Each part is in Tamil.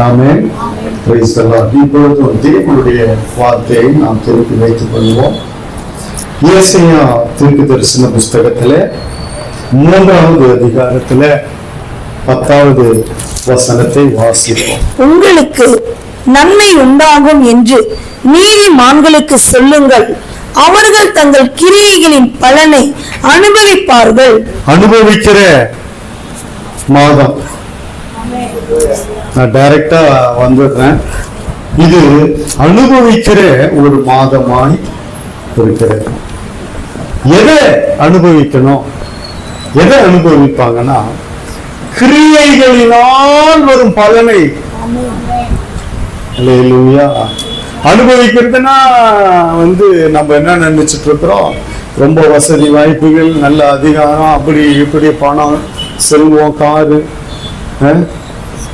ஆமென். Praise the Lord. இப்பொழுது தேவனுடைய வார்த்தையை நாம் திருப்பி வைத்துக் கொள்வோம். ஏசாயா தீர்க்கதரிசன புஸ்தகத்திலே 3வது அதிகாரத்திலே 10வது வசனத்தை வாசிப்போம். உங்களுக்கு நன்மை உண்டாகும் என்று நீதிமான்களுக்கு சொல்லுங்கள், அவர்கள் தங்கள் கிரியைகளின் பலனை அனுபவிப்பார்கள். அனுபவிக்கிற மாதம் நான் டைரக்டா வந்துடுறேன். இது அனுபவிக்கிற ஒரு மாதமாய் இருக்கிறது. எதை அனுபவிக்கணும்? எதை அனுபவிப்பாங்கன்னா கிரியைகளினால் வரும் பலனை. அல்லேலூயா. அனுபவிக்கிறதுனா நம்ம என்ன நினைச்சிட்டு இருக்கிறோம், ரொம்ப வசதி வாய்ப்புகள், நல்ல அதிகாரம், அப்படி இப்படி பணம், செல்வம், காரு,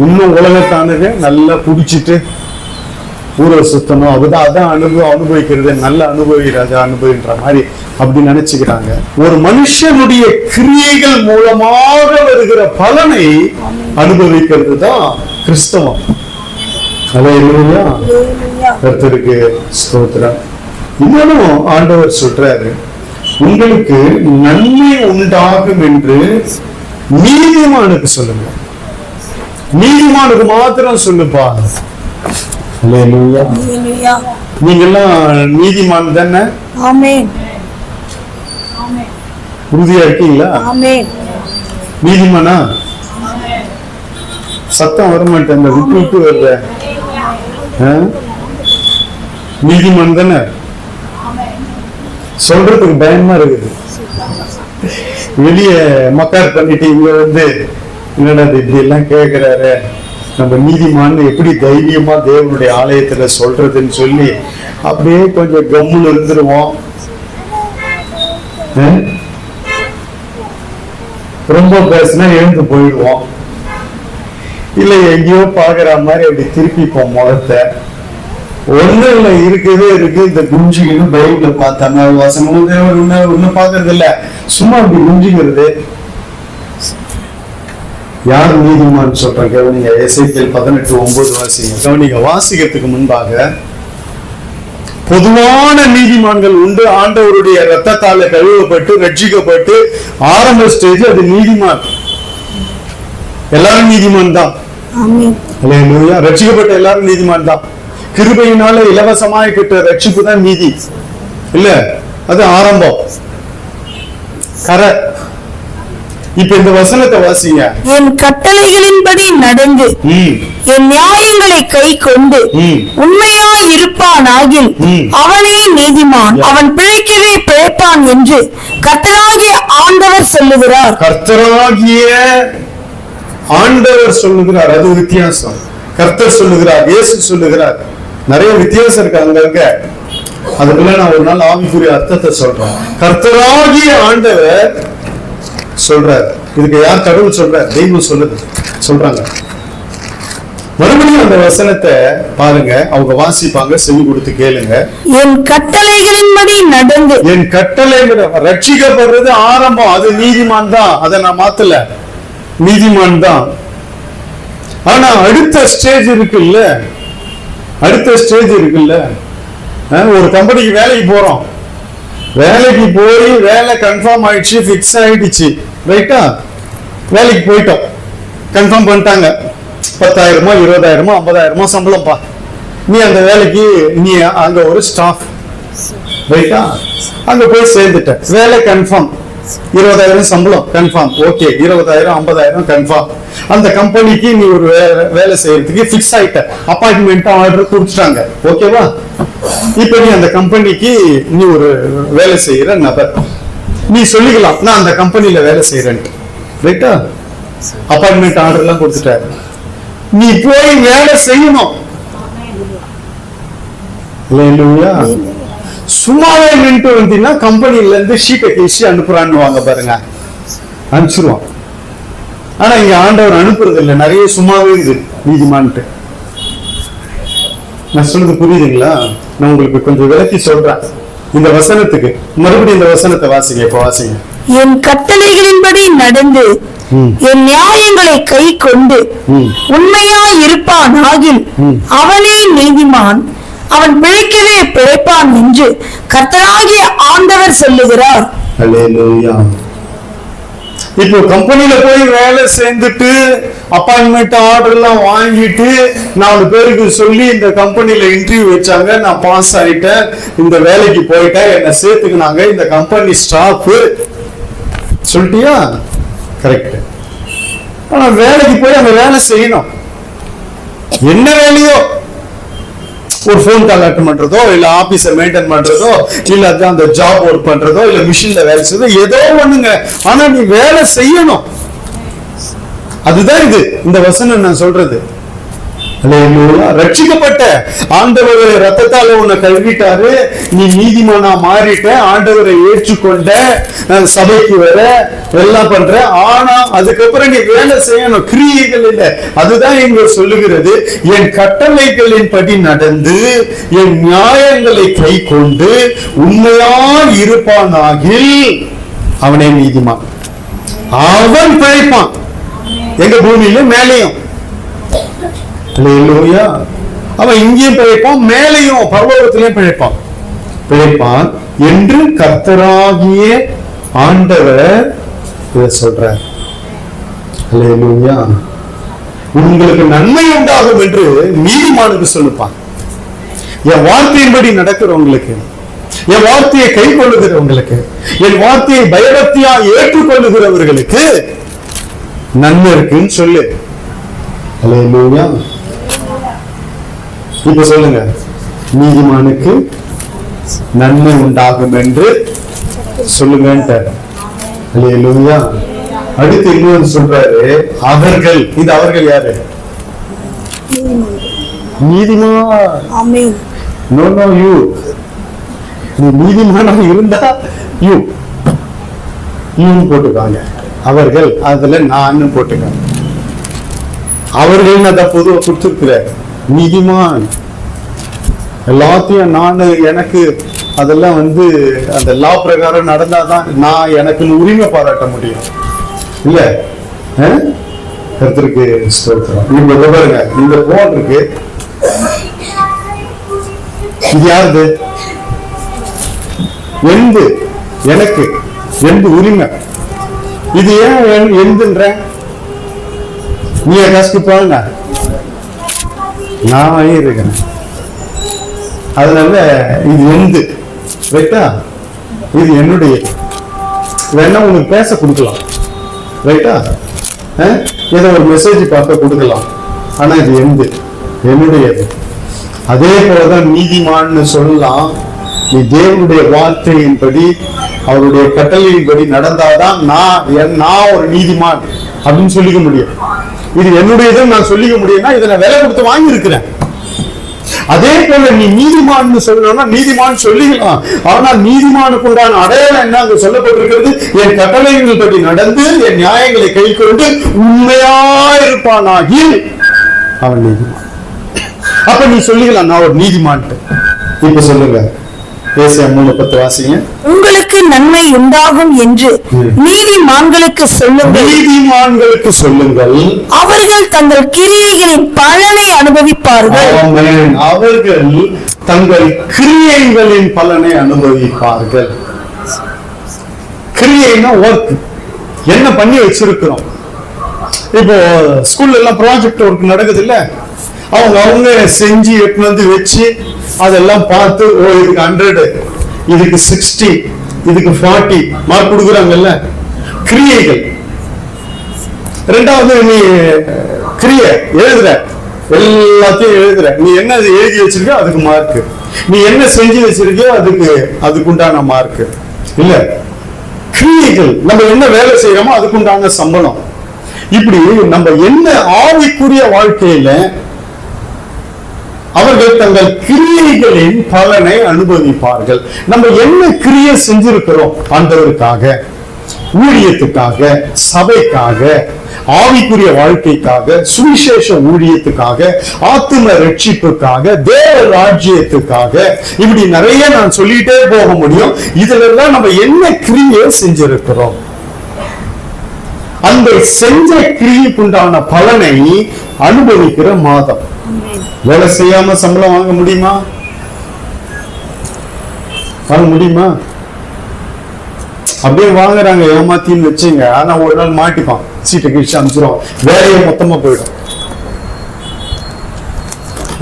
இன்னும் உலகத்தானது நல்லா குடிச்சிட்டு ஊரை சுத்தணும், அதான் அனுபவிக்கிறது, நல்ல அனுபவின்ற மாதிரி அப்படி நினைச்சுக்கிறாங்க. ஒரு மனுஷனுடைய கிரியைகள் மூலமாக வருகிற பலனை அனுபவிக்கிறது தான் கிறிஸ்தவம். அல்லேலூயா. கர்த்தருக்கு ஸ்தோத்திரம். இன்னும் ஆண்டவர் சொல்றாரு, உங்களுக்கு நன்மை உண்டாகும் என்று நீதிமானுக்கு சொல்லுங்க. நீதிமானுக்கு மாத்திரம் சொல்லுப்பா. அல்லேலூயா. நீங்கெல்லாம் நீதிமான் தானே? ஆமென். உறுதியா இருக்கீங்களா? ஆமென். நீதிமானா? சத்தம் வரமாட்டேன், அந்த விட்டு விட்டு வருத. நீதிமான் தானே? சொல்றதுக்கு பயமா இருக்குது. வெளிய மக்கார் பண்ணிட்டு இங்க என்னடா இப்படி எல்லாம் கேட்கிறாரு, நம்ம நீதிமான் எப்படி தைரியமா தேவனுடைய ஆலயத்துல சொல்றதுன்னு சொல்லி அப்படியே கொஞ்சம் கம்முன்னு இருந்துருவோம். ரொம்ப பேசினா எழுந்து போயிடுவோம். இல்ல எங்கேயோ பாக்குற மாதிரி அப்படி திருப்பிப்போம் முகத்தை. ஒண்ணு இல்ல, இருக்கவே இருக்கு. இந்த குஞ்சிக்கணும் பைபிள்ல பார்த்தாங்க வசனமும் தேவன் ஒன்னும் பாக்குறது இல்ல, சும்மா அப்படி குஞ்சிக்கிறது. யார் நீதிமான் சொல்றேன் கவனிங்க. எசேக்கியேல் 18:9 வாசிங்க. கவனிங்க. வாசிக்கிறதுக்கு முன்பாக பொதுவான நீதிமான்கள் உண்டு. ஆண்டவருடைய ரத்தத்தால கழுவப்பட்டு ரட்சிக்கப்பட்டு ஆரம்ப ஸ்டேஜ் அது நீதிமான். எல்லாரும் நீதிமான் தான். அல்லேலூயா. ரட்சிக்கப்பட்ட எல்லாரும் நீதிமான் தான். கிருபையினால இலவசமாய் பெற்ற ரட்சிப்பு தான் நீதி இல்ல, அது ஆரம்பம். இப்ப இந்த வசனத்தை வாசிங்க. என் கட்டளைகளின்படி நடந்து என் நியாயங்களை கை கொண்டு உண்மையாய் இருப்பானாகில் அவனே நீதிமான், அவன் பிழைக்கவே பிழைப்பான் என்று கர்த்தராகிய ஆண்டவர் சொல்லுகிறார். கர்த்தராகிய ஆண்டவர் சொல்லுகிறார். அது வித்தியாசம். கர்த்தர் சொல்லுகிறார், இயேசு சொல்லுகிறார். நிறைய வித்தியாசம் இருக்கு அங்கங்க. அதுக்குள்ள நான் ஒரு நாள் ஆவிக்குரிய அர்த்தத்தை சொல்றேன். கர்த்தராகிய ஆண்டவர் சொல்றார். இதுக்கு யார் கடவுள் சொல்றார்? தெய்வம் சொல்றாங்க. மறுபடியும் அந்த வசனத்தை பாருங்க, அவங்க வாசிப்பாங்க, செவி கொடுத்து கேளுங்க. என் கட்டளைகளின்படி நடந்து. என் கட்டளை ரட்சிக்கப்படுறது ஆரம்பம், அது நீதிமான் தான். அதை நான் மாத்தல, நீதிமான் தான். ஆனா அடுத்த ஸ்டேஜ் இருக்குல்ல, ஒரு கம்பெனிக்கு வேலைக்கு போறோம். வேலைக்கு போய் வேலை கன்ஃபார்ம் ஆயிடுச்சு, பிக்ஸ் ஆயிடுச்சு, ரைட்டா? வேலைக்கு போயிட்டோம், கன்ஃபார்ம் பண்ணிட்டாங்க. 10,000 20,000 50,000 சம்பளம்ப்பா. நீ அந்த வேலைக்கு நீ அங்க ஒரு ஸ்டாஃப், ரைட்டா? அங்க போய் சேர்ந்துட்ட, வேலை கன்ஃபார்ம், 20,000 சம்பளம் கன்ஃபார்ம், ஓகே. 20,000 50,000 கன்ஃபார்ம். அந்த கம்பெனிக்கு நீ ஒரு வேலை செய்யறதுக்கு பிக்ஸ் ஆயிட்ட, அப்பாயின்மெண்ட் ஆர்டர் கொடுத்துட்டாங்க, ஓகேவா? இப்ப நீ அந்த கம்பெனிக்கு நீ ஒரு வேலை செய்யற நபர், நீ சொல்லிக்கலாம் நான் அந்த கம்பெனில வேலை செய்யறேன்ட்டு, ரைட்டா? அப்பாயின்மெண்ட் ஆர்டர் எல்லாம் கொடுத்துட்டாரு. நீ போய் வேலை செய்யணும். சும்மாவே நின்று வந்தீங்கன்னா கம்பெனில இருந்து ஷீட்டை கேசி அனுப்புறான்னு வாங்க பாருங்க, அனுப்பிச்சிருவான். ஆனா இங்க ஆண்டவர் அனுப்புறது இல்லை, நிறைய சும்மாவே இருக்குது நீதிமான்ட்டு. நான் சொல்றது புரியுதுங்களா? நான் உங்களுக்கு கொஞ்சம் விளக்கி சொல்றேன். இந்த வசனத்துக்கு மறுபடியும் இந்த வசனத்தை வாசிங்க. இப்ப வாசிங்க. என் கட்டளைகளின்படி நடந்து என் நியாயங்களை கை கொண்டு உண்மையாய் இருப்பானாகில் அவனே நீதிமான், அவன் பிழைக்கவே பிழைப்பான் என்று கர்த்தராகிய ஆண்டவர் சொல்லுகிறார். அல்லேலூயா. இப்போ கம்பெனில போய் வேலை சேர்ந்துட்டு அப்பாயின்மெண்ட் ஆர்டர் எல்லாம் வாங்கிட்டு 4 பேருக்கு சொல்லி இந்த கம்பெனில இன்டர்வியூ வச்சாங்க, நான் பாஸ் ஆயிட்டேன், இந்த வேலைக்கு போயிட்டேன், என்ன சேர்த்துக்கினாங்க, இந்த கம்பெனி ஸ்டாஃப் சொல்லிட்டியா? கரெக்ட். ஆனா வேலைக்கு போய் அந்த வேலை செய்யணும். என்ன வேலையோ, ஒரு போன் கால் அட்டன் பண்றதோ, இல்ல ஆபீஸ மெயின்டைன் பண்றதோ, இல்ல அந்த ஜாப் ஒர்க் பண்றதோ, இல்ல மிஷின்ல வேலை செய்யறதோ, ஏதோ ஒண்ணுங்க. ஆனா நீ வேலை செய்யணும். அதுதான் இது இந்த வசனம் நான் சொல்றது. ரட்சிக்கப்பட்ட ஆண்டவர் ரத்தத்தால உன்னை கழுவிட்டாரு, நீ நீதிமானா மாறிட்ட, ஆண்டவரை ஏற்றுக்கொண்ட, சபைக்கு வர எல்லாம் பண்ற. ஆனா அதுக்கப்புறம் நீ வேலை செய்யணும், கிரியைகள் இல்லை. அதுதான் இங்க சொல்லுகிறது, என் கட்டளைகளின் படி நடந்து என் நியாயங்களை கை கொண்டு உண்மையா இருப்பானாகில் அவனே நீதிமான், அவன் பிழைப்பான். எங்க பூமியில மேலையும். அவன் இங்கேயும் பிழைப்பான், மேலையும் பரலோகத்திலையும் பிழைப்பான் என்று கர்த்தராகிய ஆண்டவர் சொல்றார். அல்லேலூயா. உங்களுக்கு நன்மை உண்டாகும் என்று நீதிமானுக்கு சொல்லுப்பான். என் வார்த்தையின்படி நடக்கிறவங்களுக்கு, என் வார்த்தையை கை கொள்ளுகிறவங்களுக்கு, என் வார்த்தையை பயபக்தியா ஏற்றுக்கொள்ளுகிறவர்களுக்கு நன்மை இருக்குன்னு சொல்லு. அல்லேலூயா. இப்ப சொல்லுங்க, நீதிமானுக்கு நன்மை உண்டாகும் என்று சொல்லுங்க. அல்லேலூயா. அடுத்து இன்னொரு சொல்றாரு, அவர்கள். இந்த அவர்கள் யாரு? நீதிமான். No no you. நீ நீதிமானா இருந்தா யூ போட்டுக்காங்க. அவர்கள் அதுல நான் போட்டுக்காங்க. அவர்கள் அதை பொதுவாக கொடுத்திருக்கிற நீதிமான். எல்லாத்தையும் நான் எனக்கு அதெல்லாம் அந்த லா பிரகாரம் நடந்தாதான் நான் எனக்கு உரிமை பாராட்ட முடியும். இல்ல கர்த்தருக்கு ஸ்தோத்திரம். இப்ப பாருங்க, இந்த போன் இருக்கு, இது யாருது? எந்து எனக்கு எந்த உரிமை. இது ஏன் எந்துன்ற? நீ காசுக்கு போங்க, நான் இருக்கேன். அதனால இது எந்து ரைட்டா, இது என்னுடைய. வேணா உனக்கு பேச கொடுக்கலாம் ரைட்டா, ஏதோ ஒரு மெசேஜ் பார்க்க கொடுக்கலாம். ஆனா இது எந்து என்னுடையது. அதே போலதான் நீதிமான்னு சொல்லலாம். நீ தேவனுடைய வார்த்தையின்படி அவருடைய கட்டளையின்படி நடந்தாதான் நான் ஒரு நீதிமான் அப்படின்னு சொல்லிக்க முடியும். இது என்னுடையதுன்னு நான் சொல்லிக்க முடியும்னா இதை நான் விலை கொடுத்து வாங்கி இருக்கிறேன். அதே போல நீ நீதிமான் சொல்லணும்னா நீதிமான் சொல்லிக்கலாம். ஆனா நீதிமானுக்கு உண்டான அடையாளம் என்ன அங்க சொல்லப்பட்டிருக்கிறது? என் கட்டளைகள் படி நடந்து என் நியாயங்களை கை கொண்டு உண்மையாயிருப்பானாகி அவன் நீதிமான். அப்ப நீ சொல்லிக்கலாம், நான் ஒரு நீதிமான். இப்ப சொல்லுங்க, ஏசாயா 3:10 வாசிங்க. உங்களுக்கு நன்மை உண்டாகும் என்று நீதிமான்களுக்கு சொல்லுங்கள். நீதிமான்களுக்கு சொல்லுங்கள், அவர்கள் தங்கள் கிரியைகளின் பலனை அனுபவிப்பார்கள். ஆமென். அவர்கள் தங்கள் கிரியைகளின் பலனை அனுபவிப்பார்கள். கிரியைனா ஒர்க், என்ன பண்ணி வச்சிருக்கிறோம். இப்போ ஸ்கூல்ல எல்லாம் ப்ராஜெக்ட் ஒர்க் நடக்குது இல்ல, அவங்க செஞ்சு எடுத்து வச்சு அதெல்லாம் பார்த்து, ஓ இதுக்கு 100, இதுக்கு 60, இதுக்கு 40 மார்க் கொடுக்குறாங்கல்ல. கிரியைகள். ரெண்டாவது, நீ கிரியை எழுதுற, எல்லாத்தையும் எழுதுற. நீ என்ன எழுதி வச்சிருக்கோ அதுக்கு மார்க், நீ என்ன செஞ்சு வச்சிருக்கோ அதுக்குண்டான மார்க் இல்ல. கிரியைகள், நம்ம என்ன வேலை செய்யறோமோ அதுக்குண்டான சம்பளம். இப்படி நம்ம என்ன ஆவிக்குரிய வாழ்க்கையில அவர்கள் தங்கள் கிரியைகளின் பலனை அனுபவிப்பார்கள். நம்ம என்ன கிரியை செஞ்சிருக்கிறோம்? ஆண்டவருக்காக, ஊழியத்துக்காக, சபைக்காக, ஆவிக்குரிய வாழ்க்கைக்காக, சுவிசேஷ ஊழியத்துக்காக, ஆத்தும ரட்சிப்புக்காக, தேவ ராஜ்யத்துக்காக, இப்படி நிறைய நான் சொல்லிட்டே போக முடியும். இதுல எல்லாம் நம்ம என்ன கிரியை செஞ்சிருக்கிறோம்? அந்த செஞ்ச கிரியைக்குண்டான பலனை அனுபவிக்கிற மாதம். வேலை செய்யாம சம்பளம் வாங்க முடியுமா? வாங்க முடியுமா? அப்படியே வாங்குறாங்க ஏமாத்தின்னு வச்சுங்க. ஆனா ஒரு நாள் மாட்டிப்பான், சீட்டை கிழிச்சு அனுப்பிச்சிடும், வேலையை மொத்தமா போயிடும்.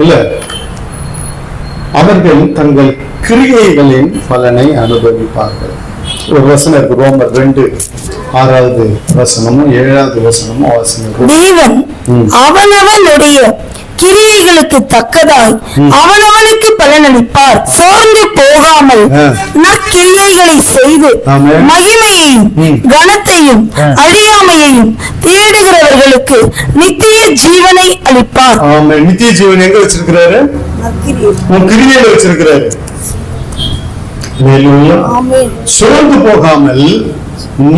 இல்ல, அவர்கள் தங்கள் கிரியைகளின் பலனை அனுபவிப்பார்கள். ஒரு வசனம் இருக்கு, ரோமர் 2:6 வசனமும் 7 வசனமும் வாசிங்க. தேவன் அவனவனுடைய கிரியைகளுக்கு தக்கதாய் அவனவனுக்கு பலனளிப்பார். சோர்ந்து போகாமல் நற்கிரியைகளை செய்து மகிமையையும் கனத்தையும் அழியாமையையும் தேடுகிறவர்களுக்கு நித்திய ஜீவனை அளிப்பார். நித்திய ஜீவன் எங்க வச்சிருக்கிறாரு? உன் கிரியையில வச்சிருக்கிறாரு. சோர்ந்து போகாமல்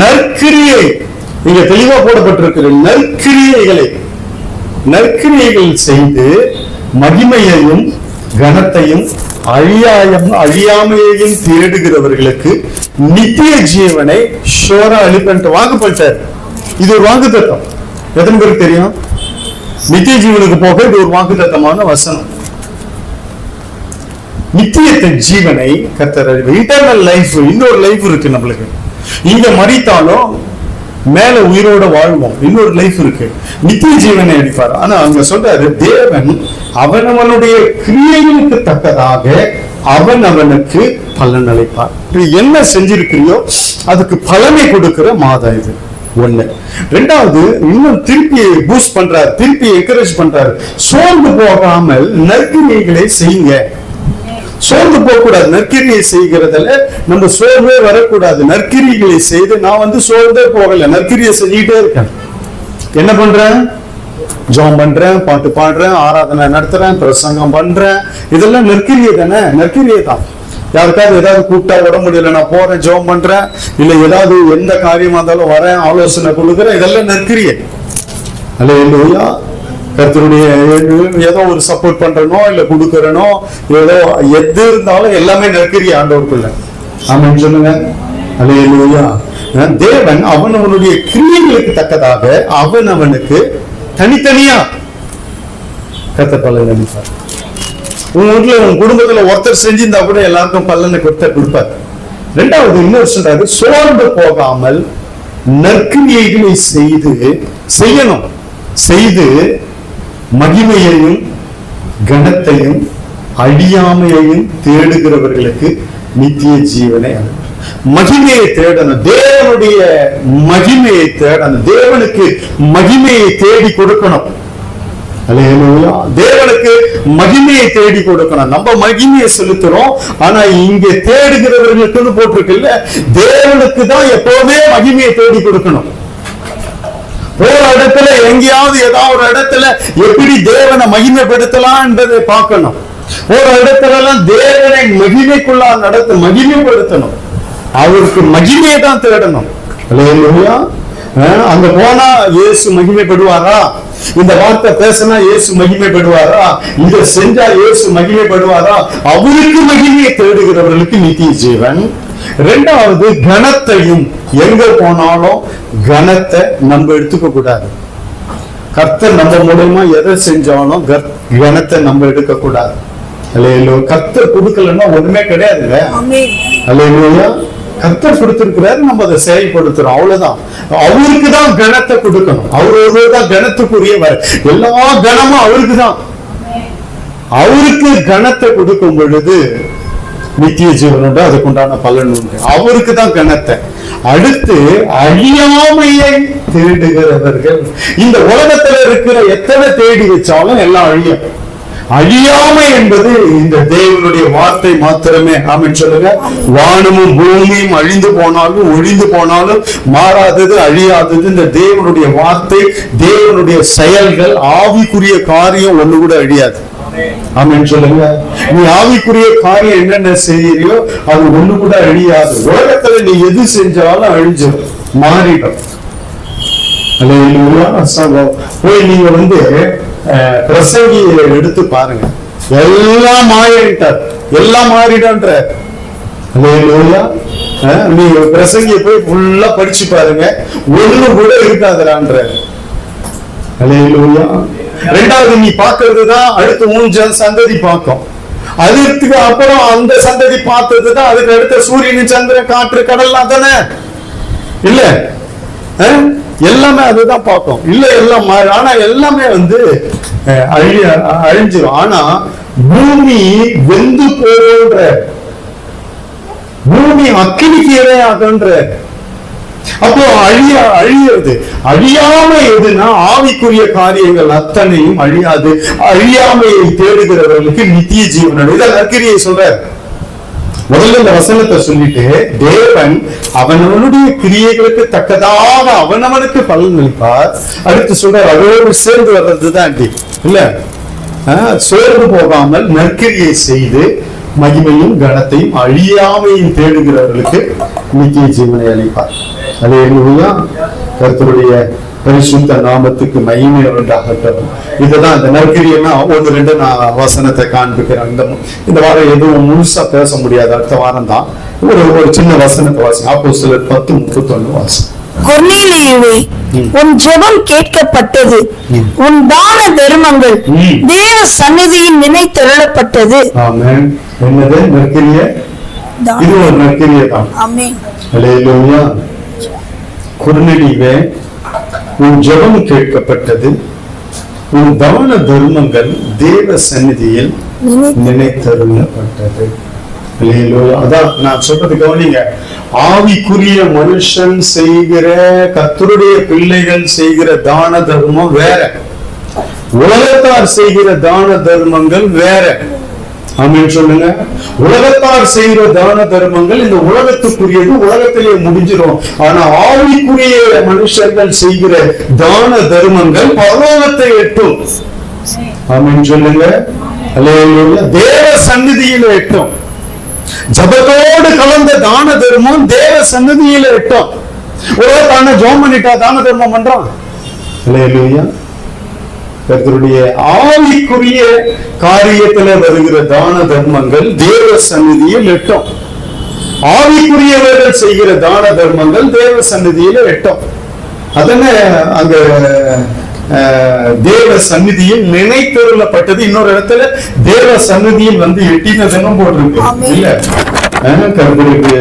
நற்கிரியை, இங்க தெளிவா போடப்பட்டிருக்கிற நற்கிரியைகள் செய்து மகிமையையும் கனத்தையும் அழியாமையையும் தேடுகிறவர்களுக்கு நித்திய ஜீவனை ஷோரா அளிப்பன்ட்டு வாக்குப்பட்டார். இது ஒரு வாக்கு தத்தம். எத்தனை பேருக்கு தெரியும்? நித்திய ஜீவனுக்கு போக இது ஒரு வாக்கு தத்தமான வசனம். நித்தியத்தின் ஜீவனை கர்த்தர், இன்டர்னல் லைஃப், இன்னொரு லைஃப் இருக்கு நம்மளுக்கு. இங்க மரித்தாலும் மேல உயிரோட வாழ்வோம், இன்னொரு லைஃப் இருக்கு, நித்திய ஜீவனை அளிப்பார். ஆனா அங்க சொல்றாரு, தேவன் அவனவனுடைய கிரியைகளுக்கு தக்கதாக அவனுக்கு பலன் அளிப்பார். என்ன செஞ்சிருக்கிறியோ அதுக்கு பலனை கொடுக்கிற மாதம் இது. ஒண்ணு. ரெண்டாவது, இன்னும் திருப்பி பூஸ்ட் பண்றாரு, திருப்பி என்கரேஜ் பண்றாரு. சோர்ந்து போகாமல் நற்கிரியைகளை செய்யுங்க. சோர்ந்து போக கூடாது. நற்கிரியை செய்கிறதுல நம்ம சோர்வே வரக்கூடாது. நற்கிரிகளை செய்து நான் சோர்ந்தே போகல, நற்கிரியை செஞ்சுக்கிட்டே இருக்கேன். என்ன பண்றேன்? ஜெபம் பண்றேன், பாட்டு பாடுறேன், ஆராதனை நடத்துறேன், பிரசங்கம் பண்றேன். இதெல்லாம் நற்கிரியை தானே? நற்கிரியை தான். யாருக்காவது ஏதாவது கூப்பிட்டா உடம்பு முடியல, நான் போறேன், ஜெபம் பண்றேன், இல்ல ஏதாவது எந்த காரியமா இருந்தாலும் வரேன், ஆலோசனை கொடுக்குறேன், இதெல்லாம் நற்கிரியை. அல்லேலூயா. கர்த்தருடைய ஏதோ ஒரு சப்போர்ட் பண்றனோ இல்ல கொடுக்கறனோ, ஏதோ எது இருந்தாலும் எல்லாமே நற்கிரியை ஆண்டவருக்குள்ள. ஆமென் சொல்லுங்க. அல்லேலூயா. தேவன் அவனவனுடைய கிரியைகளுக்கு தக்கதாக அவனுக்கு தனித்தனியா கர்த்தர் பலன் அளிப்பார். உங்க வீட்டுல உங்க குடும்பத்துல ஒருத்தர் செஞ்சிருந்தா கூட எல்லாருக்கும் பலனை கொடுப்பார். ரெண்டாவது, இன்னொரு சொல்றாரு, சோர்ந்து போகாமல் நற்கிரியைகளை செய்யணும். செய்து மகிமையையும் கனத்தையும் அழியாமையையும் தேடுகிறவர்களுக்கு நித்திய ஜீவனை. மகிமையை தேடணும், தேவனுடைய மகிமையை தேடணும், தேவனுக்கு மகிமையை தேடி கொடுக்கணும். அல்லேலூயா. தேவனுக்கு மகிமையை தேடி கொடுக்கணும். நம்ம மகிமையை செலுத்துறோம், ஆனா இங்க தேடுகிறவர்களுக்குன்னு போட்டிருக்குல்ல, தேவனுக்கு தான் எப்பவுமே மகிமையை தேடி கொடுக்கணும். ஒரு இடத்துல எங்கேயாவது ஏதாவது ஒரு இடத்துல எப்படி தேவனை மகிமைப்படுத்தலாம் என்பதை பார்க்கணும். ஒரு இடத்துல எல்லாம் தேவனை மகிமைப்படுத்தணும், அவருக்கு மகிமையை தான் தேடணும். அல்லேலூயா. அங்க போனா இயேசு மகிமைப்படுவாரா? இந்த வார்த்தை பேசினா இயேசு மகிமைப்படுவாரா? இதை செஞ்சா இயேசு மகிமைப்படுவாரா? அவருக்கு மகிமையை தேடுகிறவர்களுக்கு நித்திய ஜீவன். ரெண்டாவது, கனத்தையும், எங்க போனாலும் கனத்தை நம்ம எடுத்துக்க கூடாது. கர்த்தர் நம்ம மூலமா எதை செஞ்சாலும் கனத்தை நம்ம எடுக்க கூடாது. அல்லேலூயா. கர்த்தர் கொடுக்கலன்னா ஒண்ணுமே கிடையாதுங்க. அல்லேலூயா. கர்த்தர் கொடுத்திருக்கிறாரு, நம்ம அதை செயல்படுத்துறோம், அவ்வளவுதான். அவருக்கு தான் கனத்தை கொடுக்கணும். அவருதான் கனத்துக்குரியவர். எல்லா கனமும் அவருக்கு தான். அவருக்கு கனத்தை கொடுக்கும் பொழுது நித்திய ஜீவனோட அதுக்குண்டான பலன் உண்டு. அவருக்கு தான் கனத்தை. அடுத்து, அழியாமையை தேடுகிறவர்கள். இந்த உலகத்துல இருக்கிற எத்தனை தேடி வச்சாலும் எல்லாம் அழியும். அழியாமை என்பது இந்த தேவனுடைய வார்த்தை மாத்திரமே. ஆமென் சொல்லுங்க. வானமும் பூமியும் அழிந்து போனாலும் ஒழிந்து போனாலும் மாறாதது, அழியாதது இந்த தேவனுடைய வார்த்தை. தேவனுடைய செயல்கள், ஆவிக்குரிய காரியம் ஒண்ணு கூட அழியாது. ஆமென் சொல்லுங்க. நீ ஆவிக்குரிய காரியம் என்னென்ன செய்யறியோ அது ஒண்ணு கூட அழியாது. உலகத்துல நீ எது செஞ்சாலும் அழிஞ்சிடும், மாறிடும். போய் நீங்க பிரசங்கியை எடுத்து பாருங்க, எல்லாம் மாறிட்டார், எல்லாம் மாறிடான்ற. அல்லேலூயா. நீங்க பிரசங்கிய போய் ஃபுல்லா படிச்சு பாருங்க, ஒண்ணு கூட இருக்காதுறான்ற. அல்லேலூயா. ரெண்டாவது நீ பாக்குறதுதான் அடுத்து மூன்று சந்ததி பார்க்கும். அதுக்கு அப்புறம் அந்த சந்ததி பார்த்ததுதான் அதுக்கு அடுத்த சூரியன் சந்திரன் காற்று கடல்லாம் தானே இல்ல, எல்லாமே அதுதான் பார்க்கும். இல்ல எல்லாம் மாறி, ஆனா எல்லாமே அழிஞ்சிடும். ஆனா பூமி வெந்து போகின்ற, பூமி அக்கினிக்கு இரையாகன்ற. அப்போ அழியாது. அழியாம எதுனா ஆவிக்குரிய காரியங்கள் அத்தனையும் அழியாது. அழியாமையை தேடுகிறவர்களுக்கு நித்திய ஜீவன். இதை நற்கிரியை சொல்ற. முதல்ல இந்த வசனத்தை சொல்லிட்டு, தேவன் அவனவனுடைய கிரியைகளுக்கு தக்கதாக அவனவனுக்கு பலன் அளிப்பார். அடுத்து சொல்ற அதோடு சேர்ந்து வர்றதுதான் இல்ல, சோர்ந்து போகாமல் நற்கிரியை செய்து மகிமையும் கனத்தையும் அழியாமையும் தேடுகிறவர்களுக்கு நித்திய ஜீவனை அளிப்பார். அல்லேலூயா. கர்த்தருடைய பரிசுத்த நாமத்துக்கு மகிமை உண்டாகட்டும். இதுதான் இந்த நற்கிரியன்னா ஒன்று ரெண்டு நான் வசனத்தை காண்பிக்கிறேன். இந்த வாரம் எதுவும் முழுசா பேச முடியாது, அடுத்த வாரம் தான் ஒரு சின்ன வசனத்தை வாசி. அப்போஸ்தலர் 10:31 வாசி. கொர்நேலியுவே, உன் ஜெபம் கேட்கப்பட்டது, உன் தான தர்மங்கள் தேவ சந்நிதியில் நினைத்தருளப்பட்டது. ஆமென். என்னது நற்கிரிய? இது ஒரு நற்கிரிய தான். ஆமென். அல்லேலூயா. கொர்நேலியுவே, உன் ஜெபம் கேட்கப்பட்டது, உன் தான தர்மங்கள் தேவ சந்நிதியில் நினைத்தருளப்பட்டது. அதான் நான் சொல்றது கவனிங்க. ஆவிக்குரிய மனுஷன் செய்கிற, கர்த்தருடைய பிள்ளைகள் செய்கிற தான தர்மம் வேற, உலகத்தார் செய்கிற தான தர்மங்கள் வேற. ஆமென் சொல்லுங்க. உலகத்தார் செய்கிற தான தர்மங்கள் இந்த உலகத்துக்குரியது, உலகத்திலே முடிஞ்சிடும். ஆனா ஆவிக்குரிய மனுஷர்கள் செய்கிற தான தர்மங்கள் பரலோகத்தை எட்டும். ஆமென் சொல்லுங்க. அல்லேலூயா. தேவ சந்நிதியில எட்டும். ஜபத்தோடு கலந்த தான தர்மம் தேவ சந்நிதியில எட்டும். உலகத்தான ஜெபம் பண்ணிட்டா தான தர்மம் பண்றான். அல்லேலூயா. கர்த்தருடைய ஆவிக்குரிய காரியத்துல வருகிற தான தர்மங்கள் தேவ சந்நிதியில் எட்டும். ஆவிக்குரியவர்கள் செய்கிற தான தர்மங்கள் தேவ சந்நிதியில எட்டும். அதனை அங்க தேவ சந்நிதியில் நினைத்தருளப்பட்டது. இன்னொரு இடத்துல தேவ சந்நிதியில் எட்டினதுன்னு போட்டிருக்கு இல்ல. கர்த்தருக்கு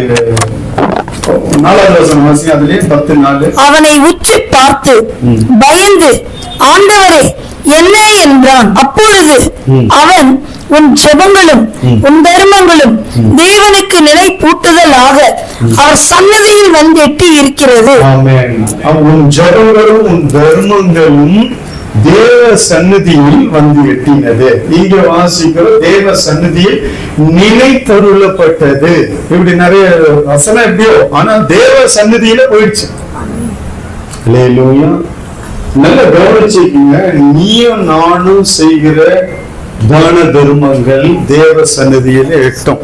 4வது வசனம் வாசி. அதிலே 10:4. அவனை உற்று பார்த்து பயந்து, ஆண்டவரே என்ன என்றான். அப்பொழுது அவன், உன் ஜெபங்களும் உன் தர்மங்களும் தேவனுக்கு நிலை பூட்டுதலாக அவர் சன்னதியில் எட்டி இருக்கிறது. ஆமென். உன் ஜெபங்களும் உன் தர்மங்களும் தேவ சந்நிதியில் எட்டினது. இங்க வாசிக்கிற தேவ சந்நிதியில் நினைத்தருளப்பட்டது. இப்படி நிறைய வசனம் எப்படியோ, ஆனா தேவ சந்நிதியில போயிடுச்சு. அல்லேலூயா. நல்ல கவனிச்சுக்கீங்க. நீயும் நானும் செய்கிற தான தர்மங்கள் தேவ சந்நிதியில எட்டும்.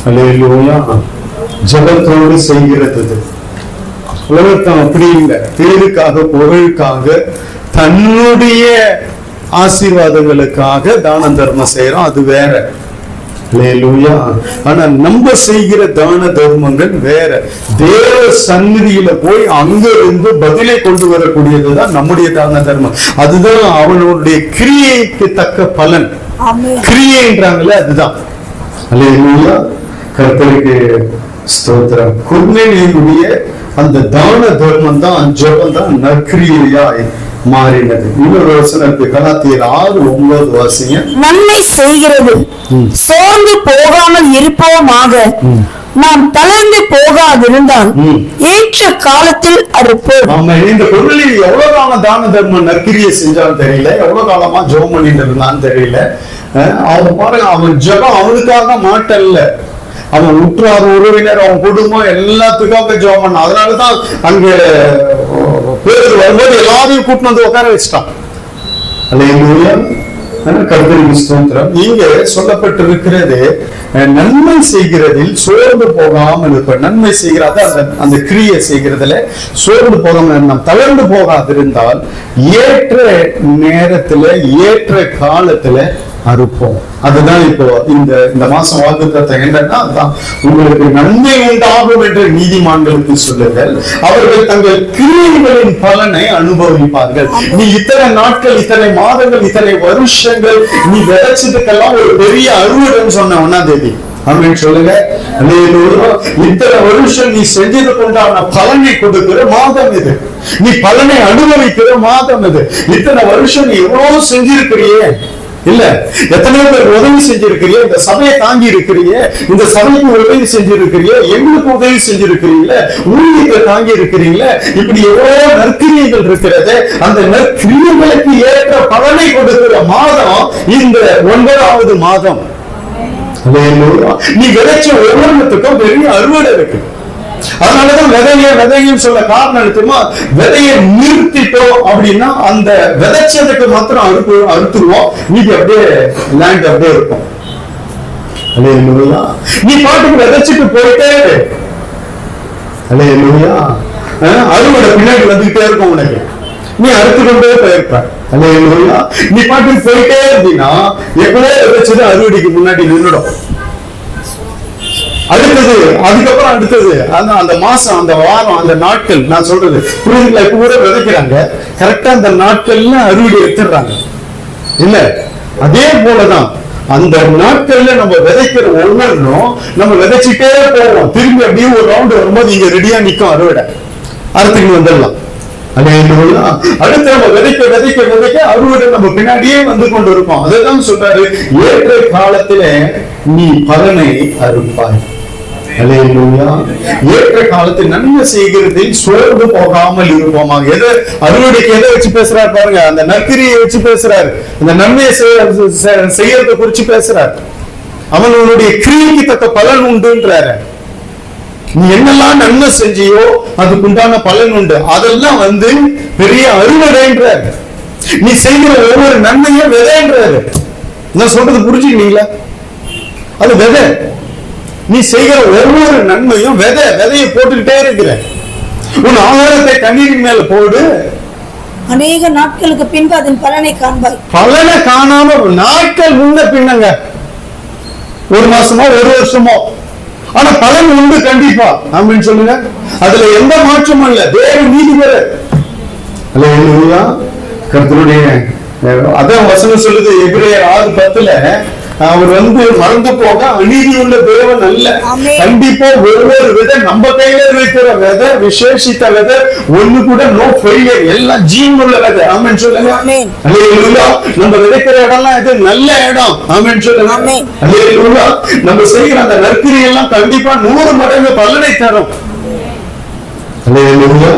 அல்லேலூயா. ஜபத்தோடு செய்கிறது. உலகத்தம் அப்படி இல்லை. பேருக்காக, புகழுக்காக, தன்னுடைய ஆசீர்வாதங்களுக்காக தான தர்மம் செய்யறோம், அது வேற. அல்லேலூயா. ஆனா நம்ம செய்கிற தான தர்மங்கள் வேற. தேவ சந்நிதியில போய் அங்க இருந்து பதிலை கொண்டு வரக்கூடியதுதான் நம்முடைய தான தர்மம். அதுதான் அவனுடைய கிரியைக்கு தக்க பலன். கிரியைன்றாங்களே அதுதான். அல்லேலூயா. கர்த்தருக்கு ஸ்தோத்திரம். கொர்நேலியுடைய அந்த தான தர்மம் தான், ஜெபம் தான் நற்கிரியாய் மாறினது. இன்னொரு வசனம் கலாத்தியர் 6:9 வாசிங்க. நன்மை செய்கிறது சோர்ந்து போகாமல் இருப்போமாக, நாம் தளர்ந்து போகாதிருந்தால் ஏற்ற காலத்தில் அறுப்போம். ஆமா. இந்த கொர்நேலி எவ்வளவு காலம் தான தர்மம் நற்கிரியை செஞ்சாலும் தெரியல, எவ்வளவு காலமா ஜெபம் பண்ணிட்டு இருந்தான்னு தெரியல. அவன் பாருங்க, அவன் ஜெபம் அவனுக்காக மாட்டல்ல, அவன் உற்றார் உறவினர், அவன் குடும்பம் எல்லாத்துக்காக ஜெபம் பண்ண. அதனாலதான் அங்க பேர் வரும்போது எல்லாரையும் கூட்டிட்டு வந்து உட்கார வச்சுட்டான். அல்லேலூயா. கர்த்தருக்கு ஸ்தோத்திரம். இங்க சொல்லப்பட்டிருக்கிறது, நன்மை செய்கிறதில் சோர்ந்து போகாமல் இருப்ப. நன்மை செய்கிறத அந்த கிரியை செய்கிறதுல சோர்ந்து போகாமல், நாம் தளர்ந்து போகாதிருந்தால் ஏற்ற நேரத்துல ஏற்ற காலத்துல அறுப்போம். அதுதான் இப்போ இந்த மாசம் வாக்குத்தத்தம் என்னன்னா, அதுதான் உங்களுக்கு நன்மை உண்டாகும் என்று நீதிமான்களுக்கு சொல்லுங்கள், அவர்கள் தங்கள் கிரியைகளின் பலனை அனுபவிப்பார்கள். நீ இத்தனை நாட்கள், இத்தனை மாதங்கள், இத்தனை வருஷங்கள் நீ விதைச்சதுக்கெல்லாம் ஒரு பெரிய அறுவடைன்னு சொன்ன 1ஆம் தேதி அப்படின்னு சொல்லுங்க. இத்தனை வருஷம் நீ செஞ்சதுக்கு உண்டான பலனை கொடுக்கிற மாதம் இது, நீ பலனை அனுபவிக்கிற மாதம் இது. இத்தனை வருஷம் நீ எவ்வளவு செஞ்சிருக்கிறியே, இல்ல எத்தனையோ பேர் உதவி செஞ்சிருக்கிறிய, இந்த சபையை தாங்கி இருக்கிறீங்க, இந்த சபைக்கு உதவி செஞ்சிருக்கிறீங்க, எங்களுக்கு உதவி செஞ்சிருக்கிறீங்களே, ஊழியத்தை தாங்கி இருக்கிறீங்களே, இப்படி எவ்வளவு நற்கிரியைகள் இருக்கிறது. அந்த நற்கிரியைகளுக்கு ஏற்ற பலனை கொடுக்கிற மாதம் இந்த 9வது மாதம். நீ விதைச்ச ஒவ்வொருத்துக்கும் பெரிய அறுவடை இருக்கு. அதனாலதான் விதையும் சொல்ல காரணம் எடுத்துமா, விதையை நிறுத்திட்டோம் அப்படின்னா அந்த விதைச்சதுக்கு மாத்திரம் அறுத்துருவோம், மீதி அப்படியே லேண்ட் அப்படியே இருக்கும். நீ பாட்டுக்கு விதைச்சிட்டு போயிட்டே அறுவடை பின்னாடி வந்துகிட்டே இருக்கும் உனக்கு, நீ அறுத்து கொண்டே போயிருப்ப. நீ பாட்டுக்கு போயிட்டே இருந்தீங்கன்னா எப்படியே விதைச்சது அறுவடைக்கு முன்னாடி நின்றுடும். அதுக்கப்புறம் அடுத்தது அந்த மாசம், அந்த வாரம், அந்த நாட்கள் நான் சொல்றது புரியுதுங்களா? இப்ப கூட விதைக்கிறாங்க, கரெக்டா அந்த நாட்கள்ல அறுவடை எடுத்துடுறாங்க இல்ல? அதே போலதான் அந்த நாட்கள்ல நம்ம விதைக்கிற ஒவ்வொன்றும் நம்ம விதைச்சிட்டே போவோம். திரும்பி அப்படியே ஒரு ரவுண்ட் வரும்போது இங்க ரெடியா நிக்கும் அறுவடை, அறுத்துக்கு வந்துடலாம். அடுத்து நம்ம விதைக்க விதைக்க விதைக்க அறுவடை நம்ம பின்னாடியே வந்து கொண்டு இருக்கோம். அதுதான் சொல்றாரு, ஏற்ற காலத்தில நீ பலனை அறுப்பாய். ஏற்ற காலத்தில் நன்மை செய்கிறதில் சோர்ந்து போகாமல் இருப்போமாக. அறுவடைக்கு எதை வச்சு பேசுறாரு பாருங்க, அந்த நற்கிரியை வச்சு பேசுறாரு, அந்த நன்மையை செய்யறதை குறிச்சு பேசுறாரு. அவனுடைய கிரியைக்கு தக்க பலன் உண்டுன்றாரு. நீ என்னெல்லாம் நன்மை செஞ்சியோ அதுக்குண்டான பலன் உண்டு, அதெல்லாம் பெரிய அறுவடைன்றாரு. நீ செய்கிற ஒவ்வொரு நன்மையும் விதைன்றாரு. நான் சொல்றது புரிஞ்சுக்கிட்டீங்களா? அது விதை. நீ செய்கிற ஒவ்வொரு நன்மையும் விதையை போட்டுக்கிட்டே இருக்கிற. உன் ஆகாரத்தை தண்ணீரின் மேல போடு, அநேக நாட்களுக்கு பின்பு அதன் பலனை காண்பாய். பலனை காணாம நாட்கள் முன்ன பின்னங்க, ஒரு மாசமோ ஒரு வருஷமோ, ஆனா பலன் உண்டு கண்டிப்பா அப்படின்னு சொல்லுங்க. அதுல எந்த மாற்றமும் இல்ல. தேவ நீதிபதி கர்த்தருடைய அதான் வசனம் சொல்லுது, எபிரேயர் 6:10 அவர் மறந்து போக அநீதி உள்ள தேவன் அல்ல. கண்டிப்பா ஒவ்வொரு விதை நம்ம கையில இருக்கிற விதை, விசேஷித்த விதை, ஒண்ணு கூட நோ ஃபெயிலியர், எல்லாம் ஜீவன் உள்ள விதை. ஆமென் சொல்லுங்க. அல்லேலூயா. நம்ம விதைக்கிற இடம்லாம் இது நல்ல இடம். ஆமென் சொல்லுங்க. அல்லேலூயா. நம்ம செய்கிற அந்த நற்கிரியை எல்லாம் கண்டிப்பா 100 மடங்கு பலனை தரும். அல்லேலூயா.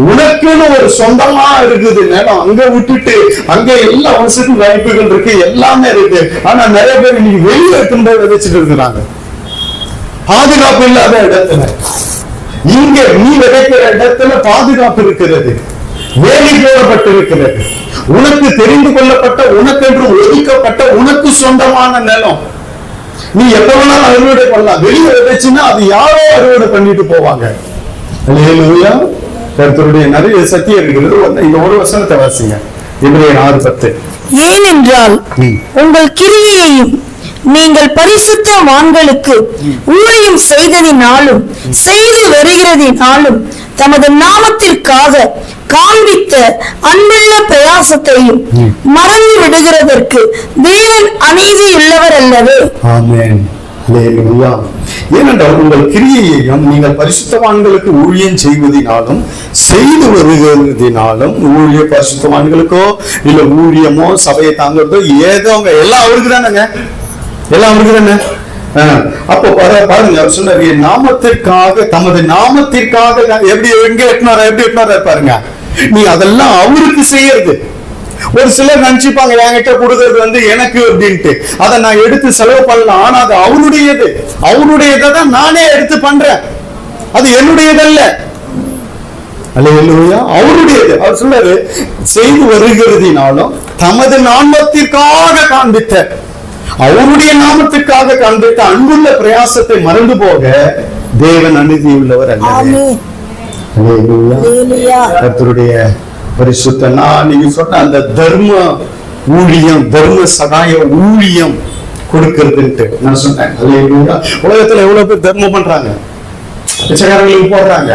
உனக்குன்னு ஒரு சொந்தமா இருக்குது நிலம், அங்க விட்டுட்டு அங்க எல்லா வசதி வாய்ப்புகள் இருக்கு, எல்லாமே இருக்கு. ஆனா நிறைய பேர் இன்னைக்கு வெளியே எடுத்துட்டு விதைச்சிட்டு இருக்கிறாங்க, பாதுகாப்பு இல்லாத இடத்துல. இங்க நீ விதைக்கிற இடத்துல பாதுகாப்பு இருக்கிறது, வேலி போடப்பட்டிருக்கிறது, உனக்கு தெரிந்து கொள்ளப்பட்ட, உனக்கென்று ஒதுக்கப்பட்ட, உனக்கு சொந்தமான நிலம். நீ எப்ப வேணாலும் அறுவடை பண்ணலாம். வெளியே விதைச்சுன்னா அது யாரோ அறுவடை பண்ணிட்டு போவாங்க. அல்லேலூயா. கர்த்தருடைய நிறைய சத்தியம் இருக்கிறது. இந்த ஒரு வசனத்தை வாசிங்க, எபிரேயர் 6:10. ஏனென்றால் உங்கள் கிரியையையும் நீங்கள் பரிசுத்தவான்களுக்கு ஊழியம் செய்ததினாலும் செய்து வருகிறதினாலும் தமது நாமத்திற்காக காண்பித்த அன்புள்ள பிரயாசத்தையும் மறந்து விடுகிறதற்கு தேவன் அநீதியுள்ளவர் அல்லவே. ஆமென். அல்லேலூயா. ஏனென்றால் உங்கள் கிரியையையும் நீங்கள் பரிசுத்தவான்களுக்கு ஊழியம் செய்வதினாலும் செய்து வருகிறதினாலும், ஊழிய பரிசுத்தவான்களுக்கோ இல்ல ஊழியமோ சபையை தாங்கிறதோ ஏதோ எல்லாம் அவருக்கு தானேங்க, எல்லாம் அவருக்கு தானே. அப்போ பாருங்க, அவர் சொன்னார், என் நாமத்திற்காக, தமது நாமத்திற்காக எப்படி எங்க எட்டினாரா பாருங்க. நீ அதெல்லாம் அவருக்கு செய்யறது. ஒரு சிலர் நினைச்சுப்பாங்க, என்கிட்ட கொடுக்கறது எனக்கு அப்படின்ட்டு, அதை நான் எடுத்து செலவு பண்ணலாம். ஆனா அது அவருடையது, அவருடையதான் நானே எடுத்து பண்றேன், அது என்னுடையதல்ல. அல்லேலூயா. அவருடையது. அவர் சொல்றாரு, செய்து வருகிறதினாலும் தமது நாமத்திற்காக காண்பித்த, அவருடைய நாமத்திற்காக காண்பித்த அன்புள்ள பிரயாசத்தை மறந்து போக தேவன் அநீதி உள்ளவர் அல்ல. கர்த்தருடைய பரிசுத்த, நீங்க சொன்ன அந்த தர்ம ஊழியம், தர்ம சகாய ஊழியம் கொடுக்கிறதுன்ட்டு நான் சொன்னேன். உலகத்துல எவ்வளவு பேர் தர்மம் பண்றாங்க, பிச்சைக்காரங்களுக்கு போடுறாங்க,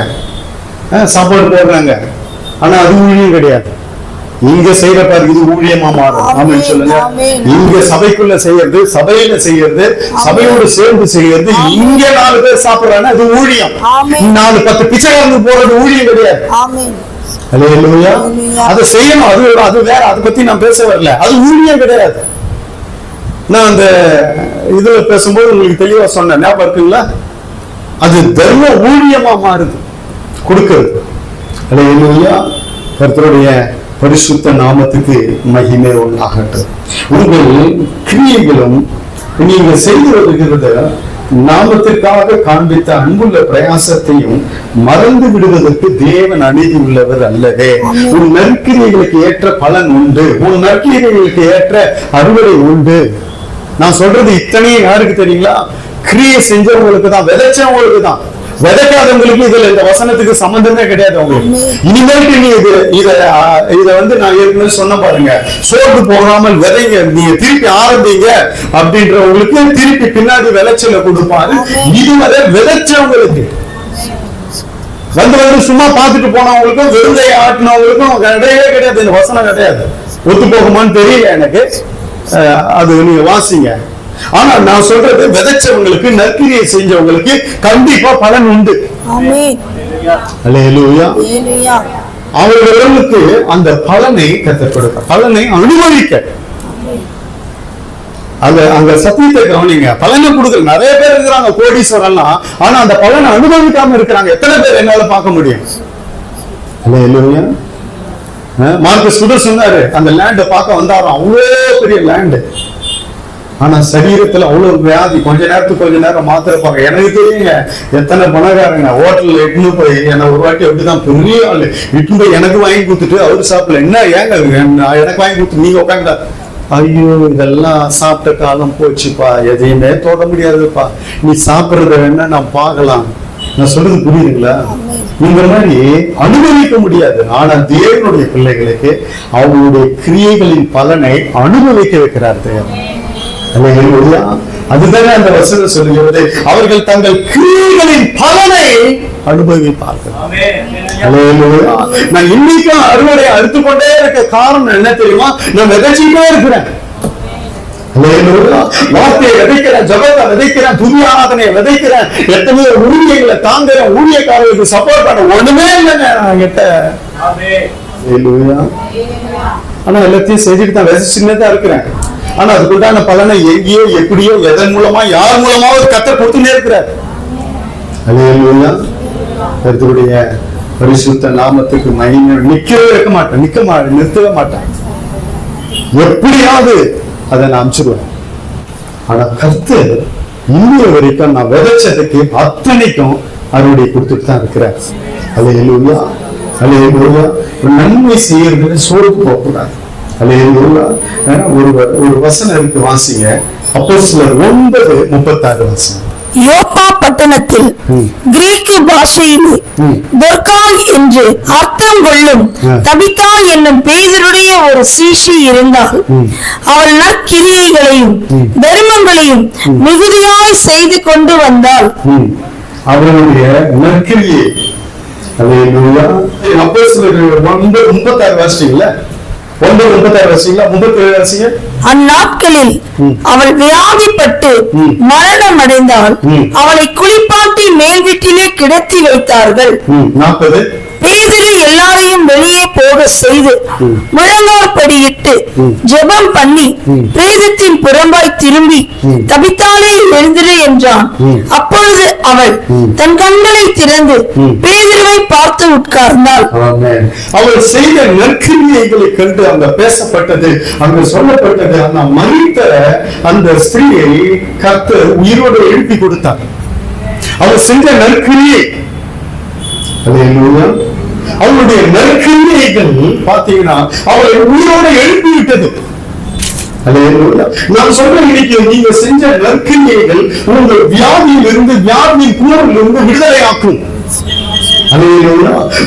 சாப்பாடு போடுறாங்க, ஆனா அது ஊழியம் கிடையாது. இங்க செய்யற பாரு இது ஊழியமா மாறும். ஆமென் சொல்லுங்க. இங்க சபைக்குள்ள செய்யறது, சபையில செய்யறது, சபையோடு சேர்ந்து செய்யறது, இங்க 4 பேர் சாப்பிடுறாங்க, அது ஊழியம். 4-10 பிச்சைக்காரங்க போறது ஊழியம் கிடையாது. அல்லேலூயா. அதை செய்யணும், அது வேற, அதை பத்தி நான் பேச வரல. அது ஊழியம் கிடையாது. நான் அந்த இதுல பேசும்போது உங்களுக்கு தெளிவா சொன்னேன், ஞாபகம் இருக்குங்களா? அது தர்ம ஊழியமா மாறுது, கொடுக்கிறது. அல்லேலூயா. கர்த்தருடைய பரிசுத்த நாமத்துக்கு மகிமை உண்டாகட்டும். உங்கள் கிரியைகளும் நீங்க செய்து வருகிறத நாமத்திற்காக காண்பித்த அன்புள்ள பிரயாசத்தையும் மறந்து விடுவதற்கு தேவன் அநீதி உள்ளவர் அல்லவே. உன் நற்கிரியைகளுக்கு ஏற்ற பலன் உண்டு, உன் நற்கிரியைகளுக்கு ஏற்ற அறுவடை உண்டு. நான் சொல்றது இத்தனையும் யாருக்கு தெரியுங்களா? கிரியை செஞ்சவங்களுக்கு தான், விதைச்சவங்களுக்கு தான். விதைக்காதவங்களுக்கு இதுல இந்த வசனத்துக்கு சம்பந்தமே கிடையாது. உங்களுக்கு இனிமேட்டு நீ இத வந்து நான் ஏற்கனவே சொன்ன பாருங்க, சோர்ந்து போகாமல் விதைங்க, நீங்க திருப்பி ஆரம்பிங்க அப்படின்றவங்களுக்கு திருப்பி பின்னாடி விளைச்சல கொடுப்பாரு. இதுவரை விதைச்சவங்களுக்கு வந்து சும்மா பார்த்துட்டு போனவங்களுக்கும் விருதை ஆட்டினவங்களுக்கும் கிடையவே கிடையாது. இந்த வசனம் கிடையாது. ஒத்து போகுமான்னு தெரியல எனக்கு, அது நீங்க வாசிங்க. ஆனா நான் சொல்றது விதைச்சவங்களுக்கு, நற்கிரியை செஞ்சவங்களுக்கு கண்டிப்பா பலன் உண்டு. அல்லேலூயா. அவர்களுக்கு அந்த பலனை கற்றுக் கொடுக்க, பலனை அனுபவிக்க. அங்க சத்தியத்தை கவனிங்க. பலனை கொடுக்கல. நிறைய பேர் இருக்கிறாங்க கோடீஸ்வரன்லாம், ஆனா அந்த பலனை அனுபவிக்காம இருக்கிறாங்க. எத்தனை பேர் என்னால பார்க்க முடியும்? அல்லேலூயா. மார்க்கஸ் சுடர் சொன்னாரு, அந்த லேண்டை பார்க்க வந்தாராம், அவ்வளோ பெரிய லேண்டு, ஆனா சரீரத்துல அவ்வளவு வியாதி. கொஞ்ச நேரம் மாத்திரப்பாங்க. எனக்கு தெரியுங்க, எத்தனை பணக்காரங்க ஹோட்டல்ல இட்டுன்னு போய் என்ன ஒரு வாட்டி அப்படிதான் பெரிய ஆளு இட்டுன்னு போய் எனக்கு வாங்கி கொடுத்துட்டு அவரு சாப்பிடல. என்ன ஏங்க எனக்கு வாங்கி கொடுத்து நீங்க உட்காந்தா, ஐயோ இதெல்லாம் சாப்பிட்ட காலம் போச்சுப்பா, எதையுமே தொட முடியாதுப்பா, நீ சாப்பிடுறத வேணா நான் பார்க்கலாம். நான் சொல்றது புரியுதுங்களா? இந்த மாதிரி அனுபவிக்க முடியாது. ஆனா தேவனுடைய பிள்ளைகளுக்கு அவங்களுடைய கிரியைகளின் பலனை அனுபவிக்க வைக்கிறார் தேவன். அதுதானே அந்த வசனம் சொல்லுகிறது, அவர்கள் தங்கள் கிரியைகளின் பலனை அனுபவிப்பார்கள். நான் இன்னைக்கும் அறுவடை அறுத்து கொண்டே இருக்க காரணம் என்ன தெரியுமா? நான் விதைச்சிட்டே இருக்கிறேன். வார்த்தையை விதைக்கிறேன், ஜபத்தை விதைக்கிறேன், துதி ஆராதனையை விதைக்கிறேன், எத்தனையோ ஊழியர்களை தாங்குறேன், ஊழியக்காரர்களுக்கு சப்போர்ட் பண்ண ஒண்ணுமே இல்லைங்க நான் கிட்ட. ஆனா எல்லாத்தையும் செஞ்சுட்டு தான் விதைச்சுன்னே தான் இருக்கிறேன். ஆனா அதுக்குண்டான பலனை எங்கேயோ எப்படியோ எதன் மூலமா யார் மூலமாவது கர்த்தர் கொடுத்துட்டே இருக்கிறார். அல்லேலூயா. கர்த்தருடைய பரிசுத்த நாமத்துக்கு மகிமை. நிற்கவே இருக்க மாட்டேன், நிறுத்தவே மாட்டேன், எப்படியாவது அதை நான் அனுப்பிச்சிருவேன். ஆனா கர்த்தர் இன்னும் வரைக்கும் நான் விதைச்சதுக்கு அத்தனைக்கும் அறுவடை கொடுத்துட்டு தான் இருக்கிறார். அல்லேலூயா. அல்லேலூயா. நன்மை செய்யறது சோர்ந்து போகக்கூடாது. ஒரு வசனம் இருக்கு, வாசிங்க. அப்போஸ்தலர் 9:36 வசனம். யோப்பா பட்டணத்தில் கிரீக்கு பாஷையில் தொர்காள் என்று அர்த்தம் கொள்ளும் தபித்தா என்னும் பேதுருடைய ஒரு சீஷி இருந்தாள். அவள் நற்கிரியைகளையும் தர்மங்களையும் மிகுதியாய் செய்து கொண்டு வந்தாள். அவளுடைய நற்கிரியை. அல்லேலூயா. அப்போஸ்தலர் 9:36 வாசிங்களா? 9:36 அந்நாட்களில் அவள் வியாதிப்பட்டு மரணம் அடைந்தாள். அவளை குளிப்பாட்டி மேல் வீட்டிலே கிடத்தி வைத்தார்கள். 40 பேதுரு எல்லாரையும் வெளியே போக செய்து முழங்காற்படியிட்டு ஜெபம் பண்ணி பிரேதத்தின் புறம்பாய் திரும்பி தபித்தாலே எழுந்திரு என்றான். அப்பொழுது அவள் தன் கண்களை திறந்து பேதுருவை பார்த்து உட்கார்ந்தாள். அவள் செய்த நற்கிரியைகளை கண்டு அங்க பேசப்பட்டது, அங்க சொல்லப்பட்டது, அந்த மரித்த அந்த ஸ்திரீயை கர்த்தர் உயிரோடு எழுப்பி கொடுத்தார். அவள் செஞ்ச நற்கிரியை. அவளுடைய நற்கிரியைகள் பாத்தீங்கன்னா அவளை உயிரோடு எழுப்பி விட்டது. நான் சொல்றேன், இன்னைக்கு நீங்க செஞ்ச நற்கிரியைகள் உங்கள் வியாதியில் இருந்து, வியாதியின் கூறில் இருந்து விடுதலை ஆக்கும்.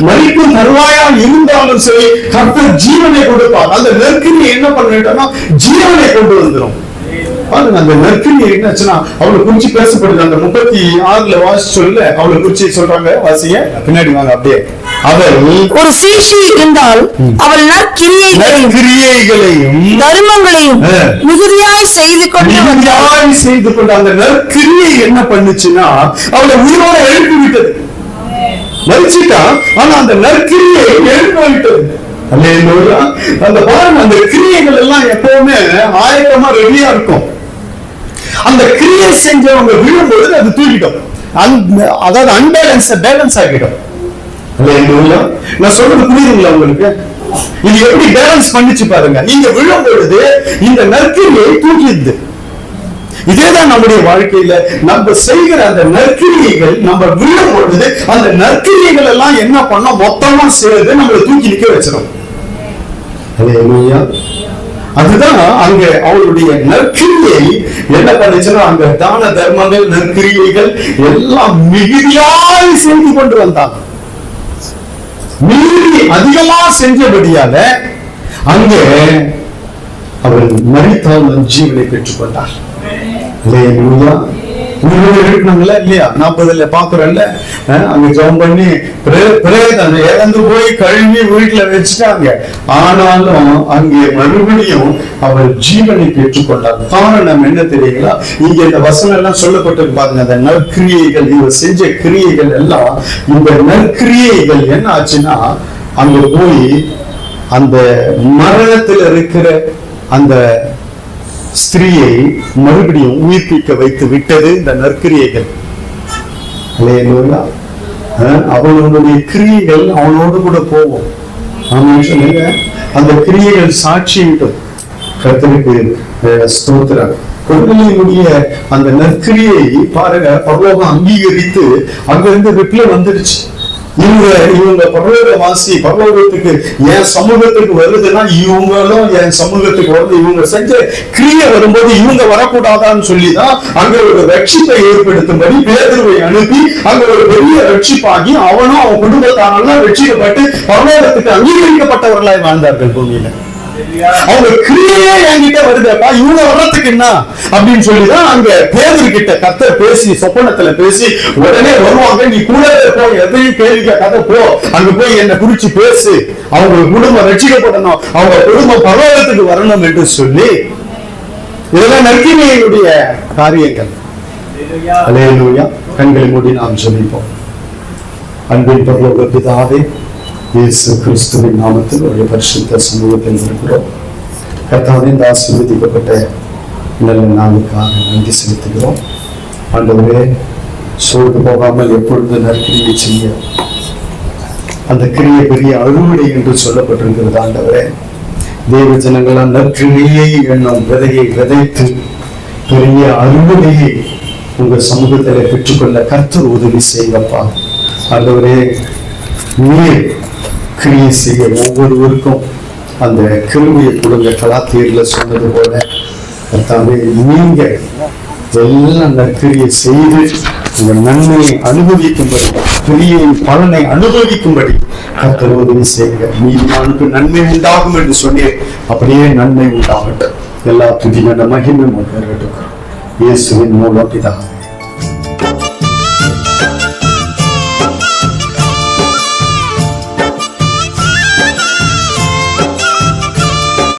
மரிக்கும் தருவாயா இருந்தாலும் சரி கர்த்தர் ஜீவனை கொடுப்பார். அந்த நெருக்கடி என்ன பண்ணிட்டோம்னா ஜீவனை கொண்டு வந்துடும். பாருங்க, அந்த நெருக்கடி என்னாச்சுன்னா அவளை குறிச்சு பேசப்படுது. அந்த 36 வாசி சொல்ல அவளை குறிச்சு சொல்றாங்க. வாசிய பின்னாடி வாங்க. அப்படியே அவள் ஒரு சீஷி இருந்தால் அவள் நற்கிரியைகளையும் தர்மங்களையும் மிகுதியாய் செய்து கொண்டு அந்த நற்கிரியை என்ன பண்ணுச்சுன்னா அவளை உயிரோட எழுப்பி விட்டது. மரிச்சிட்டா, ஆனா அந்த நற்கிரியை எழுப்பி விட்டது. அந்த பாருங்க, அந்த கிரியைகள் எல்லாம் எப்பவுமே ஆயத்தமா ரெடியா இருக்கும். அந்த கிரியை செஞ்சவங்க விழும்பொழுது அது தூக்கிட்டோம். அதாவது பேலன்ஸ் ஆகிடும். நான் சொல்றது புரியுதுங்களா உங்களுக்கு? இது எப்படி பேலன்ஸ் பண்ணிச்சு பாருங்க. இங்க விழும் பொழுது இந்த நற்கிரியை தூக்கிடுது. இதேதான் நம்முடைய வாழ்க்கையில நம்ம செய்கிற அந்த நற்கிரியைகள் நம்ம விழும் பொழுது அந்த நற்கிரியைகள் எல்லாம் என்ன பண்ண மொத்தமா சேர்ந்து நம்மளை தூக்கி நிக்க வச்சிடும். அதுதான் அங்க அவளுடைய நற்கிரியை என்ன பண்ணுச்சுன்னா அங்க தான தர்மங்கள் நற்கிரியைகள் எல்லாம் மிகுதியாய் செய்து கொண்டு வந்தாங்க. மீறி அதிகமா செஞ்சபடியால அங்கே அவள் மரித்தால் ஜீவனை பெற்றுக் கொண்டார். இருக்கணுங்களா இல்லையா? 40 பாக்குறோம்ல, அங்க ஜெபம் பண்ணி இறந்து போய் கழுவி வீட்டுல வச்சுட்டாங்க. ஆனாலும் அங்கே மறுபடியும் அவள் ஜீவனை பெற்றுக்கொண்டார். காரணம் என்ன தெரியுங்களா? இங்க இந்த வசனம் எல்லாம் சொல்லப்பட்டிருக்கு பாருங்க. அந்த நற்கிரியைகள், இவர் செஞ்ச கிரியைகள் எல்லாம், இந்த நற்கிரியைகள் என்ன ஆச்சுன்னா அங்க போய் அந்த மரணத்தில் இருக்கிற அந்த ஸ்திரீயை மறுபடியும் உயிர்ப்பிக்க வைத்து விட்டது இந்த நற்கிரியைகள். அவனுடைய கிரியைகள் அவனோடு கூட போவோம். சொல்லுங்க, அந்த கிரியைகள் சாட்சியிட்டும். கர்த்தருக்கு ஸ்தோத்திரம். கொர்நேலியுடைய அந்த நற்கிரியை பாருங்க, பரலோகம் அங்கீகரித்து அங்கிருந்து ரிப்ளை வந்துடுச்சு. இவங்க பரலோகவாசி, பரலோகத்துக்கு என் சமூகத்துக்கு வருதுன்னா இவங்களும் என் சமூகத்துக்கு வருது. இவங்க செஞ்ச கிரியை வரும்போது இவங்க வரக்கூடாதான்னு சொல்லிதான் அங்க ஒரு ரட்சிப்பை ஏற்படுத்தும்படி பேதுருவை அனுப்பி அங்க ஒரு பெரிய ரட்சிப்பாகி அவனும் அவன் குடும்பத்தாரெல்லாம் ரட்சிக்கப்பட்டு பரலோகத்துக்கு அங்கீகரிக்கப்பட்டவர்களாய் வாழ்ந்தார்கள் பூமியில. அவங்க கிரியையே என்கிட்ட வருதப்பா, இவங்க வர்றதுக்கு என்ன அப்படின்னு சொல்லிதான் அங்க பேதுரு கிட்ட கர்த்தர் பேசி சொப்பனத்துல பேசி உடனே வருவாங்க. நீ கூட போய் எதையும் கேள்வி கேட்காத போ, அங்க போய் என்ன குறிச்சு பேசு, அவங்க குடும்பம் ரட்சிக்கப்படணும், அவங்க குடும்பம் பரலோகத்துக்கு வரணும் என்று சொல்லி இதெல்லாம் நற்கிரியையுடைய காரியங்கள். அல்லேலூயா. கண்களை மூடி நாம் ஜெபிப்போம். அன்பின் பரலோக பிதாவே, இயேசு கிறிஸ்துவின் நாமத்தில் ஒரு பரிசுத்த சமூகத்தில் இருக்கிறோம். கர்த்தாவே, இந்த ஆசீர்வதிக்கப்பட்ட நல்ல நாளுக்காக நன்றி செலுத்துகிறோம். ஆண்டவரே, சோர்ந்து போகாமல் எப்பொழுது நற்கிரியை செய்ய அந்த கிரியை பெரிய அறுவடை என்று சொல்லப்பட்டிருக்கிறது. ஆண்டவரே, தேவ ஜனங்களால் நற்கிரியை என்னும் விதையை விதைத்து பெரிய அறுவடையை உங்க சமூகத்தில் பெற்றுக்கொள்ள கர்த்தர் உதவி செய்யப்பா. ஆண்டவரே, நீர் கிரியை செய்ய ஒவ்வொருவருக்கும் அந்த கிருமியை கொடுங்க. கலாத்தீர்ல சொன்னது போல கர்த்தாவே, நீங்க எல்லாம் நற்கிரியை செய்து இந்த நன்மையை அனுபவிக்கும்படி, கிரியின் பலனை அனுபவிக்கும்படி கர்த்தர் உதவி செய்யுங்க. நீதிமானுக்கு நன்மை உண்டாகும் என்று சொன்னேன், அப்படியே நன்மை உண்டாகட்டும். எல்லா துதி நல்ல மகிமை இருக்கட்டும். இயேசுவின் மூலம் பிதாவே.